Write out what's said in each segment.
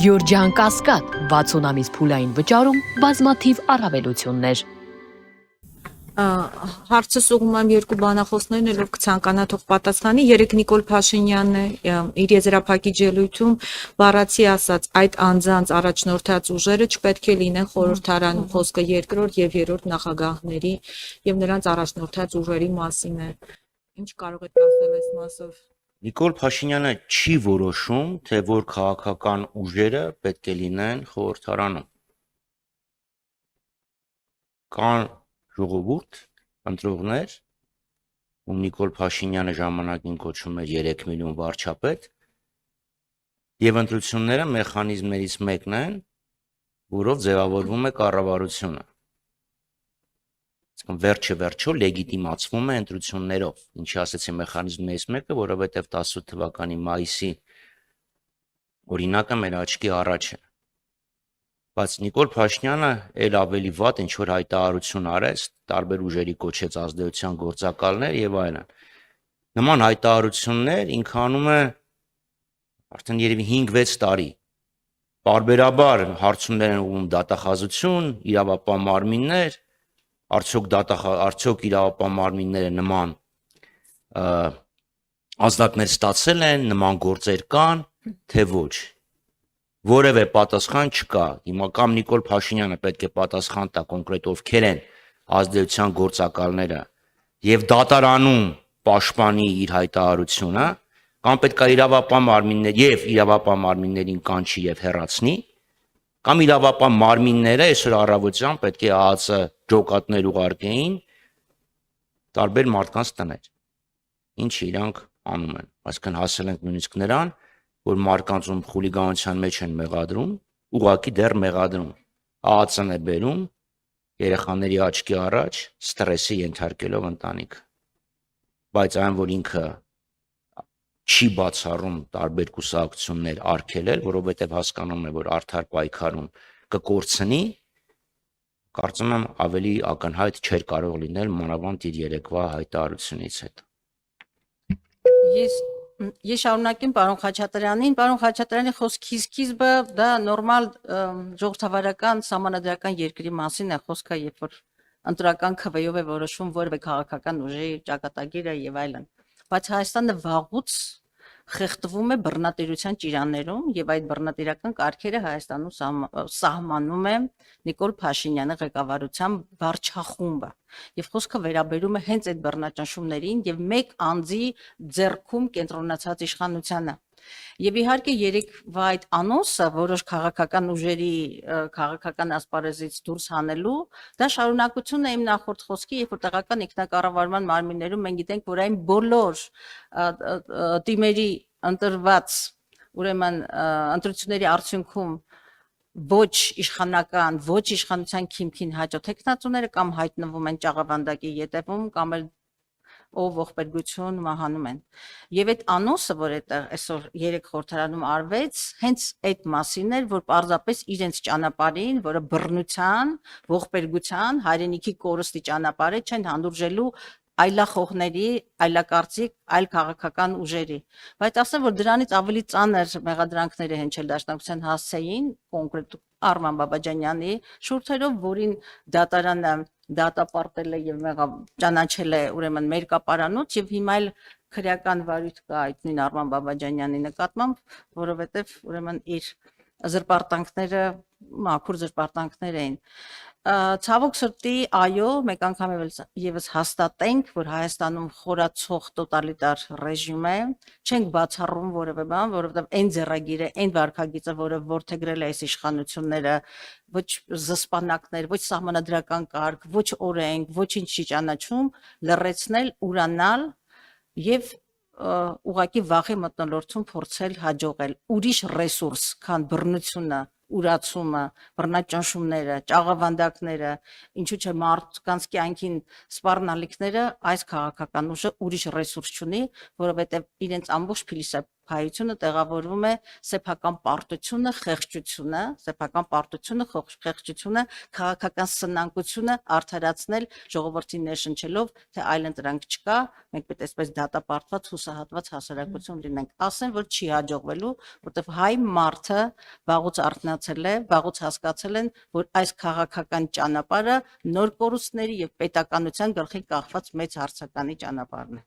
Գյորջյան Կասկադ 60 ամիս փուլային վճարում բազմաթիվ առավելություններ։ Հարցս ուղղում եմ երկու բանախոսներին, ով կցանկանա թող պատասխանի։ Երեք Նիկոլ Փաշինյանն է իր եզրափակիչ ելույթում բառացի ասաց, այդ անձանց առաջնորդած ուժերը չպետք է լինեն խորհրդարանում, խոսքը երկրորդ եւ երրորդ նախագահների եւ նրանց առաջնորդած ուժերի մասին է։ Ինչ կարող եք ասել այս մասով։ Նիկոլ Փաշինյանը չի որոշում, թե որ քաղաքական ուժերը պետք է լինեն խորհրդարանում։ Կան ժողովուրդ, ընտրողներ, ում Նիկոլ Փաշինյանը ժամանակին կոչում էր 3 միլիոն վարչապետ, եւ ընտրությունները մեխանիզմներից մեկն են, որով ձևավորվում է կառավարությունը։ Վերջը լեգիտիմացվում է ընտրություններով, ինչի ասեցի մեխանիզմներից մեկը, որովհետև 18 թվականի մայիսի օրինակը մեր աչքի առաջ է։ Բայց Նիկոլ Փաշինյանը էլ ավելի վատ ինչ որ հայտարարություն արեց, տարբեր ուժերի կոչեց ազդեցության գործակալներ եւ այլն։ Նման հայտարարություններ ինքը անում է արդեն երևի 5-6 տարի։ Բարբերաբար հարցումներ են ուղղում դատախազություն, իրավապահ մարմիններ, արդյոք իրավապահ մարմինները նման ազդակներ ստացել են, նման գործեր կան, թե ոչ։ Որևէ պատասխան չկա։ Հիմա կամ Նիկոլ Փաշինյանը պետք է պատասխան տա կոնկրետ ովքեր են ազդեցության գործակալները եւ դատարանում պաշտպանի իր հայտարարությունը, կամ պետք է իրավապահ մարմիններին կանչի եւ հեռացնի, կամ իրավապահ մարմինները այսօր առավոտյան պետք է ԱԱԾ ջոկատներ ուղարկեին տարբեր մարդկանց տներ, ինչը իրանք անում են, այսինքն հասել ենք նույնիսկ նրան, որ մարդկանց ում խուլիգանության մեջ են մեղադրում, ուղղակի դեռ մեղադրում, ԱԱԾ-ն է բերում երեխաների աչքի առաջ ստրեսի ենթարկելով ընտանիքը, բայց այն որ ինքը չի բացառում տարբեր կուսակցություններ արգելել, որովհետև հասկանում է, որ արդար պայքարում կկորցնի, կարծում եմ ավելի ակնհայտ չէր կարող լինել մանավանդ իր երեկվա հայտարարությունից հետո։ Ես շարունակեմ պարոն Խաչատրյանին, պարոն Խաչատրյանի խոսքի սկիզբը դա նորմալ ժողովրդավարական սահմանադրական երկրի մասին է խոսքը, երբ որ ընտրական քվեով է որոշվում որևէ քաղաքական ուժի ճակատագիրը եւ այլն։ Բայց Հայաստանը վաղուց խեղդվում է բռնատիրության ճիրաններում եւ այդ բռնատիրական կարգերը Հայաստանում սահմանում է Նիկոլ Փաշինյանի ղեկավարության վարչախումբը եւ խոսքը վերաբերում է հենց այդ բռնաճնշումներին եւ մեկ անձի ձեռքում կենտրոնացած իշխանությանը եւ իհարկե երեկվա այդ անոնսը որոշ քաղաքական ուժերի քաղաքական ասպարեզից դուրս հանելու դա շարունակություն է իմ նախորդ խոսքի, երբ որ տեղական ինքնակառավարման մարմիններում մենք գիտենք, որ այն բոլոր թիմերի ընտրված ուրեմն ընտրությունների արդյունքում ոչ իշխանական, ոչ իշխանության քիմքին հաջող տեխնացուները կամ հայտնվում են ճաղավանդակի ետևում կամ էլ ով ողբերգություն մահանում են։ Եվ այդ անոնսը, որ այդտեղ այսօր երեք խորհրդարանում արվեց, հենց այդ մասին էր, որ պարզապես իրենց ճանապարհին, որը բռնության, ողբերգության, հայրենիքի կորստի ճանապարհ է, չեն հանդուրժելու այլախոհների, այլակարծիք, այլ քաղաքական ուժերի։ Բայց ասեմ, որ դրանից ավելի ծանր մեղադրանքները հնչել դաշնակցության հասցեին, կոնկրետ Արման Բաբաջանյանի շուրթերով, որին դատարանը դատապարտել է եւ ճանաչել է ուրեմն մերկապարանոց եւ հիմա էլ քրեական վարույթ կա այդ նույն Արման Բաբաջանյանի նկատմամբ, որովհետեւ ուրեմն իր զրպարտանքները մաքուր զրպարտանքներ էին։ Ցավոք սրտի, այո, մեկ անգամ եւս հաստատենք, որ Հայաստանում խորացող տոտալիտար ռեժիմ է, չենք բացառում որևէ բան, որովհետեւ այն ձեռագիրը, այն վարքագիծը, որը ворթեգրել է այս իշխանությունները, ոչ զսպանակներ, ոչ սահմանադրական կարգ, ոչ օրենք, ոչինչ չի ճանաչում, լռեցնել, ուրանալ եւ ուղղակի վախի մտնոլորտում փորձել հաջողել ուրիշ ռեսուրս, քան բռնությունը, ուրացումը, բռնաճնշումները, ճաղավանդակները, ինչու՞ չէ մարդկանց կյանքին սպառնալիքները այս քաղաքական ուժը ուրիշ ռեսուրս չունի, որովհետև իրենց ամբողջ հայությունը տեղավորվում է սեփական պարտությունը, խեղճությունը, քաղաքական սնանկությունը արդարացնել ժողովրդին ներշնչելով, թե այլ ընտրանք չկա, մենք պետք է այսպես դատապարտված, հուսահատված հասարակություն լինենք։ Ասեն, որ չի հաջողվելու, որտեղ հայ մարդը վաղուց արթնացել է, վաղուց հասկացել են, որ այս քաղաքական ճանապարհը նոր կորուստների եւ պետականության գլխին կախված մեծ հարցականի ճանապարհն է,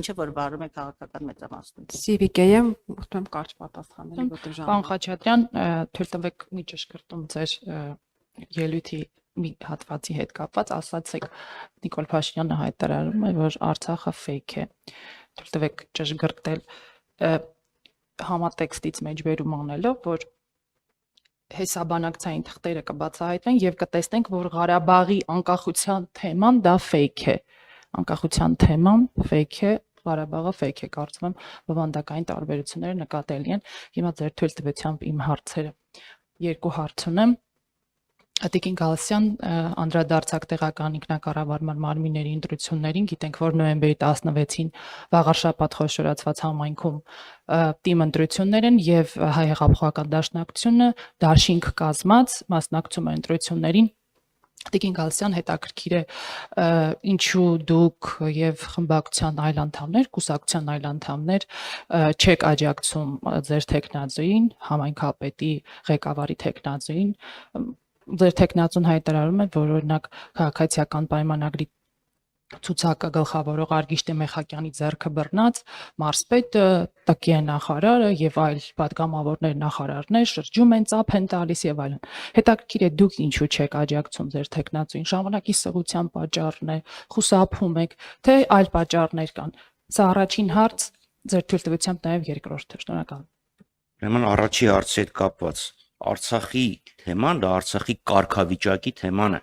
ինչը որ բարում է քաղաքական մեծամասնություն։ Սիվիկեյեմ ուտեմ կարճ պատասխանել, որտեղ Պարոն Խաչատրյան, թույլ տվեք մի ճշգրտում ձեր ելույթի մի հատվածի հետ կապված, ասացեք Նիկոլ Փաշինյանը հայտարարում է, որ Արցախը fake է։ Թույլ տվեք ճշգրտել համատեքստից մեջբերում անելով, որ հեսաբանակցային թղթերը կբացահայտվեն եւ կտեսնենք, որ Ղարաբաղի անկախության թեման դա fake է։ Անկախության թեման fake է, Ղարաբաղը fake է, կարծում եմ բովանդակային տարբերությունները նկատելի են։ Հիմա ձեր թույլ տվությամբ իմ հարցերը երկու հարց ունեմ։ Տիկին Գալստյան անդրադարձակ տեղական ինքնակառավարման մարմինների ընտրություններին, գիտենք, որ նոյեմբերի 16-ին վաղարշաբաթ խոշորացված համայնքում տիմ ընտրություններ են եւ հայ հեղափոխական դաշնակցությունը դաշինք կազմած մասնակցում է ընտրություններին։ Տիկին Գալստյան, հետաքրքիր է ինչու դուք եւ խմբակցության այլ անդամներ, կուսակցության այլ անդամներ չեք աջակցում ձեր տեխնազոին, համայնքապետի ղեկավարի տեխնազոին։ Ձեր տեխնազոն հայտարարում է, որ օրինակ քաղաքացիական պայմանագրի ցուցակը գլխավորող Արգիշտե Մեխակյանի ձեռքը բռնած մարզպետ ՏԿ նախարարը եւ այլ պատգամավորներ նախարարներ շրջում են, ծափ են տալիս եւ այլն։ Հետաքրքիր է դուք ինչու չեք աջակցում ձեր տեխնազոին, ժամանակի սղության պատճառն է, խուսափում եք, թե այլ պատճառներ կան։ Սա առաջին հարց, ձեր թույլ տվությամբ նաեւ երկրորդը։ Շնորհակալ եմ։ Ուրեմն առաջի հարցի հետ կապված Արցախի թեման դա Արցախի կարգավիճակի թեման է։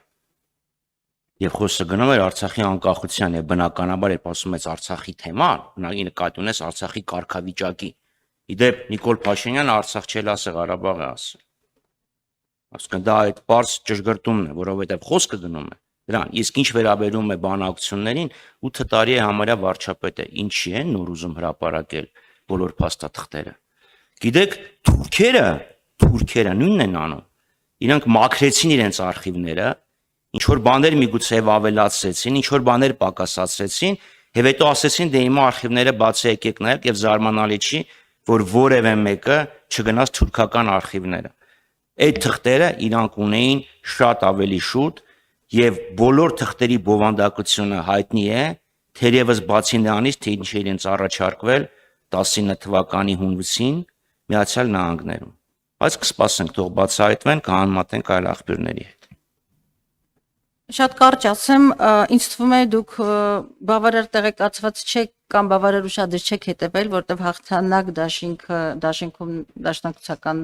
Եվ խոսքը գնում էր Արցախի անկախության եւ բնականաբար երբ ասում ես Արցախի թեման, բնակի նկատի ունես Արցախի կարգավիճակի։ Իդեպ Նիկոլ Փաշինյանը Արցախ չել ասել, Ղարաբաղ է ասել։ Այսինքն դա այդ բարձ ճշգրտումն է, որովհետեւ խոսքը գնում է դրան։ Իսկ ինչ վերաբերում է բանակցություններին, 8 տարի է համարյա վարչապետ է, ինչի են նոր ուզում հրապարակել բոլոր փաստաթղթերը։ Գիտեք, թուրքերը նույնն են անում։ Իրանք մաքրեցին իրենց արխիվները, ինչ որ բաներ միգուցե ավելացրեցին, ինչ որ բաներ պակասացրեցին, եւ հետո ասեցին դե հիմա արխիվները բացի եկեք նայեք եւ զարմանալի չի, որ որևէ մեկը չգնաց թուրքական արխիվները։ Այդ թղթերը իրանք ունեին շատ ավելի շուտ եւ բոլոր թղթերի բովանդակությունը հայտնի է, թերևս բացի նրանից, թե ինչ է իրենց առաջարկվել 19 թվականի հունվիսին Միացյալ Նահանգներում։ Բայց կսպասենք, թող բացահայտվեն, կհանմատենք այլ աղբյուրների հետ։ Շատ կարճ ասեմ, ինձ թվում է դուք բավարար տեղեկացված չեք կամ բավարար ուշադիր չեք հետևել, որտեղ հաղթանակ դաշինքում դաշնակցական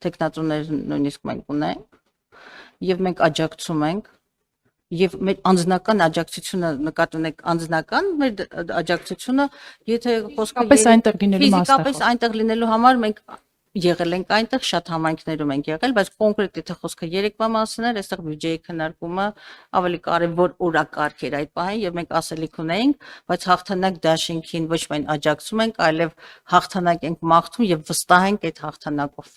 տեխնատուներ նույնիսկ մենք ունենք եւ մենք աջակցում ենք եւ մեր անձնական աջակցությունը նկատի ունեք անձնական մեր աջակցությունը, եթե խոսքը ֆիզիկապես այնտեղ լինելու համար մենք եղել ենք այնտեղ, շատ համայնքներում ենք եղել, բայց կոնկրետ եթե խոսքը երեկվա մասին էր, այստեղ բյուջեի քննարկումը ավելի կարևոր օրակարգ էր այդ պահին եւ մենք ասելիք ունեինք, բայց հաղթանակ դաշինքին ոչ միայն աջակցում ենք, այլև հաղթանակ ենք մաղթում եւ վստահ ենք այդ հաղթանակով։